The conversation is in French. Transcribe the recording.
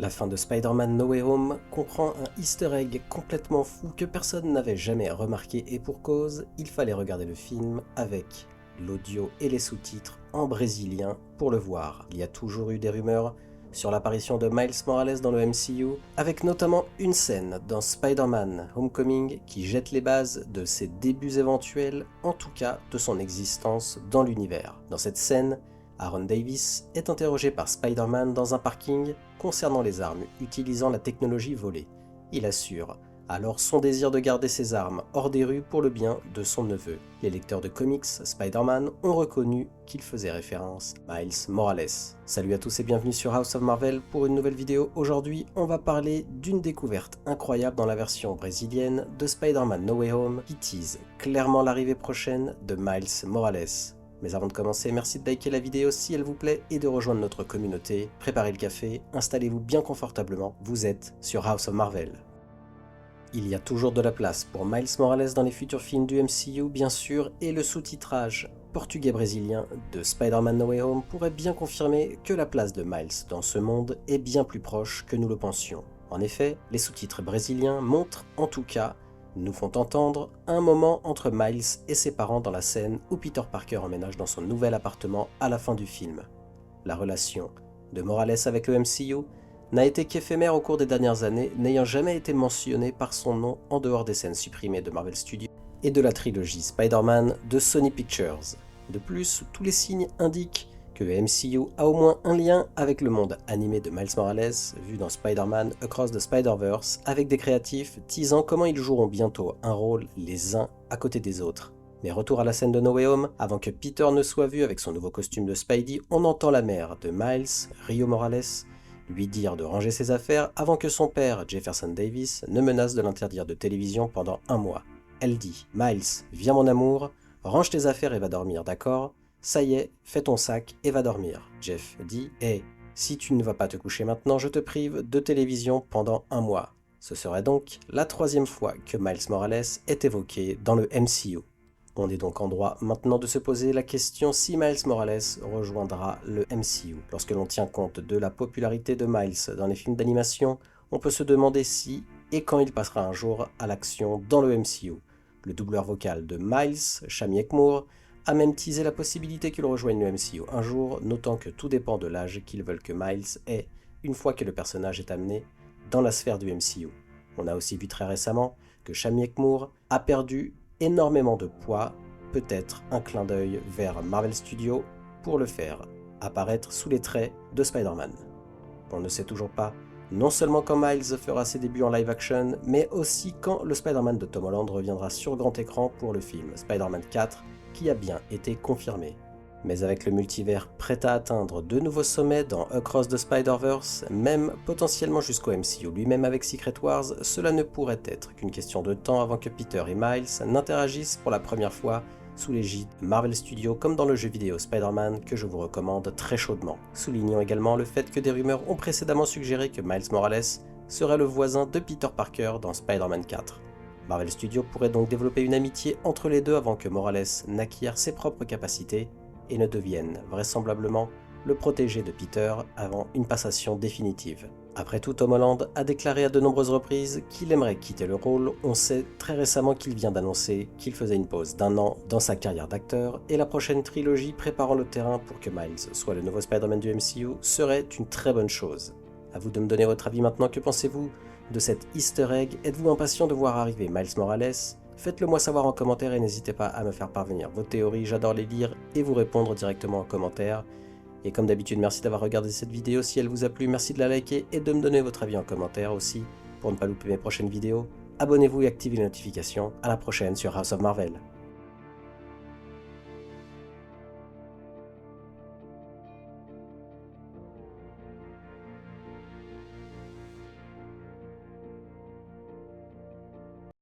La fin de Spider-Man No Way Home comprend un easter egg complètement fou que personne n'avait jamais remarqué et pour cause, il fallait regarder le film avec l'audio et les sous-titres en brésilien pour le voir. Il y a toujours eu des rumeurs sur l'apparition de Miles Morales dans le MCU, avec notamment une scène dans Spider-Man Homecoming qui jette les bases de ses débuts éventuels, en tout cas de son existence dans l'univers. Dans cette scène, Aaron Davis est interrogé par Spider-Man dans un parking concernant les armes utilisant la technologie volée. Il assure alors son désir de garder ses armes hors des rues pour le bien de son neveu. Les lecteurs de comics Spider-Man ont reconnu qu'il faisait référence à Miles Morales. Salut à tous et bienvenue sur House of Marvel pour une nouvelle vidéo. Aujourd'hui, on va parler d'une découverte incroyable dans la version brésilienne de Spider-Man No Way Home qui tease clairement l'arrivée prochaine de Miles Morales. Mais avant de commencer, merci de liker la vidéo si elle vous plaît et de rejoindre notre communauté. Préparez le café, installez-vous bien confortablement, vous êtes sur House of Marvel. Il y a toujours de la place pour Miles Morales dans les futurs films du MCU bien sûr, et le sous-titrage portugais-brésilien de Spider-Man No Way Home pourrait bien confirmer que la place de Miles dans ce monde est bien plus proche que nous le pensions. En effet, les sous-titres brésiliens montrent en tout cas nous font entendre un moment entre Miles et ses parents dans la scène où Peter Parker emménage dans son nouvel appartement à la fin du film. La relation de Morales avec le MCU n'a été qu'éphémère au cours des dernières années, n'ayant jamais été mentionnée par son nom en dehors des scènes supprimées de Marvel Studios et de la trilogie Spider-Man de Sony Pictures. De plus, tous les signes indiquent que le MCU a au moins un lien avec le monde animé de Miles Morales, vu dans Spider-Man Across the Spider-Verse, avec des créatifs teasant comment ils joueront bientôt un rôle les uns à côté des autres. Mais retour à la scène de No Way Home, avant que Peter ne soit vu avec son nouveau costume de Spidey, on entend la mère de Miles, Rio Morales, lui dire de ranger ses affaires avant que son père, Jefferson Davis, ne menace de l'interdire de télévision pendant un mois. Elle dit « Miles, viens mon amour, range tes affaires et va dormir, d'accord ? Ça y est, fais ton sac et va dormir. » Jeff dit « Hey, si tu ne vas pas te coucher maintenant, je te prive de télévision pendant un mois. » Ce serait donc la troisième fois que Miles Morales est évoqué dans le MCU. On est donc en droit maintenant de se poser la question si Miles Morales rejoindra le MCU. Lorsque l'on tient compte de la popularité de Miles dans les films d'animation, on peut se demander si et quand il passera un jour à l'action dans le MCU. Le doubleur vocal de Miles, Shami Ekmour, a même teasé la possibilité qu'il rejoigne le MCU un jour, notant que tout dépend de l'âge qu'ils veulent que Miles ait une fois que le personnage est amené dans la sphère du MCU. On a aussi vu très récemment que Shami Ekmour a perdu énormément de poids, peut-être un clin d'œil vers Marvel Studios pour le faire apparaître sous les traits de Spider-Man. On ne sait toujours pas non seulement quand Miles fera ses débuts en live action, mais aussi quand le Spider-Man de Tom Holland reviendra sur grand écran pour le film Spider-Man 4, qui a bien été confirmé. Mais avec le multivers prêt à atteindre de nouveaux sommets dans Across the Spider-Verse, même potentiellement jusqu'au MCU lui-même avec Secret Wars, cela ne pourrait être qu'une question de temps avant que Peter et Miles n'interagissent pour la première fois sous l'égide Marvel Studios comme dans le jeu vidéo Spider-Man que je vous recommande très chaudement. Soulignons également le fait que des rumeurs ont précédemment suggéré que Miles Morales serait le voisin de Peter Parker dans Spider-Man 4. Marvel Studios pourrait donc développer une amitié entre les deux avant que Morales n'acquiert ses propres capacités et ne devienne vraisemblablement le protégé de Peter avant une passation définitive. Après tout, Tom Holland a déclaré à de nombreuses reprises qu'il aimerait quitter le rôle. On sait très récemment qu'il vient d'annoncer qu'il faisait une pause d'1 an dans sa carrière d'acteur et la prochaine trilogie préparant le terrain pour que Miles soit le nouveau Spider-Man du MCU serait une très bonne chose. À vous de me donner votre avis maintenant, que pensez-vous de cet easter egg? Êtes-vous impatient de voir arriver Miles Morales? Faites-le moi savoir en commentaire et n'hésitez pas à me faire parvenir vos théories, j'adore les lire et vous répondre directement en commentaire. Et comme d'habitude, merci d'avoir regardé cette vidéo, si elle vous a plu, merci de la liker et de me donner votre avis en commentaire aussi pour ne pas louper mes prochaines vidéos. Abonnez-vous et activez les notifications, à la prochaine sur House of Marvel.